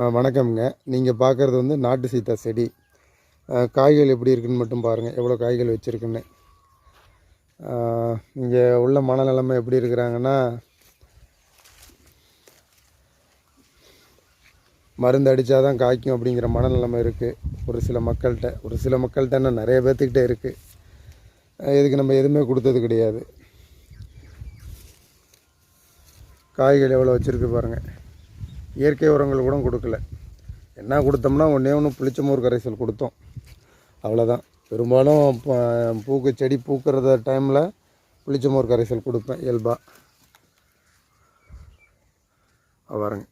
வணக்கம்ங்க. நீங்கள் பார்க்குறது வந்து நாட்டு சீத்தா செடி. காய்கள் எப்படி இருக்குதுன்னு மட்டும் பாருங்கள், எவ்வளோ காய்கள் வச்சுருக்குன்னு. இங்கே உள்ள மனநிலைமை எப்படி இருக்கிறாங்கன்னா, மருந்து அடித்தா தான் காய்க்கும் அப்படிங்கிற மனநிலைமை இருக்குது ஒரு சில மக்கள்கிட்ட நிறைய பேர்த்துக்கிட்டே இருக்குது. இதுக்கு நம்ம எதுவுமே கொடுத்தது கிடையாது. காய்கள் எவ்வளோ வச்சுருக்கு பாருங்கள். இயற்கை உரங்கள் கூட கொடுக்கல. என்ன கொடுத்தோம்னா ஒன்று புளிச்ச மோர் கரைசல் கொடுத்தோம், அவ்வளோதான். பெரும்பாலும் செடி பூக்கிறத டைமில் புளிச்ச மோர் கரைசல் கொடுப்பேன் இயல்பாக. பாருங்க,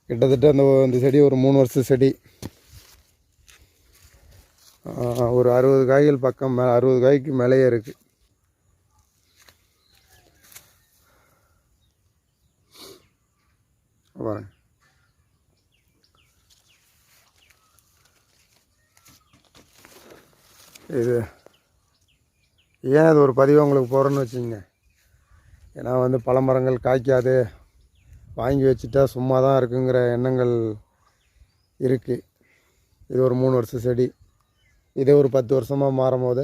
கிட்டத்தட்ட இந்த செடி ஒரு 3 வருஷ செடி. ஒரு 60 காய்கள் பக்கம் 60 காய்க்கு மேலேயே இருக்குது. பாருங்க, இது ஏன் அது ஒரு பதிவு உங்களுக்கு போகிறேன்னு வச்சுங்க. ஏன்னா வந்து பல மரங்கள் காய்க்காது, வாங்கி வச்சுட்டா சும்மா தான் இருக்குங்கிற எண்ணங்கள் இருக்குது. இது ஒரு 3 வருஷ செடி. இதே ஒரு 10 வருஷமாக மாறும் போது,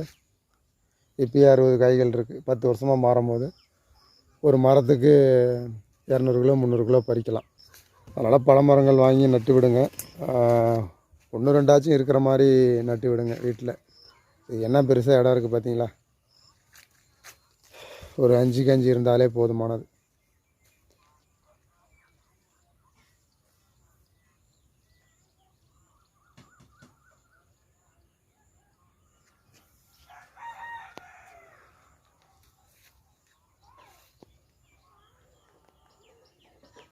இப்போயே 60 காய்கள் இருக்குது. 10 வருஷமாக மாறும் போது ஒரு மரத்துக்கு 200 கிலோ 300 கிலோ பறிக்கலாம். அதனால் பல மரங்கள் வாங்கி நட்டு விடுங்க. 1-2 இருக்கிற மாதிரி நட்டு விடுங்க வீட்டில். இது என்ன பெருசாக இடம் இருக்குது பார்த்தீங்களா? ஒரு 5க்கு 5 இருந்தாலே போதுமானது.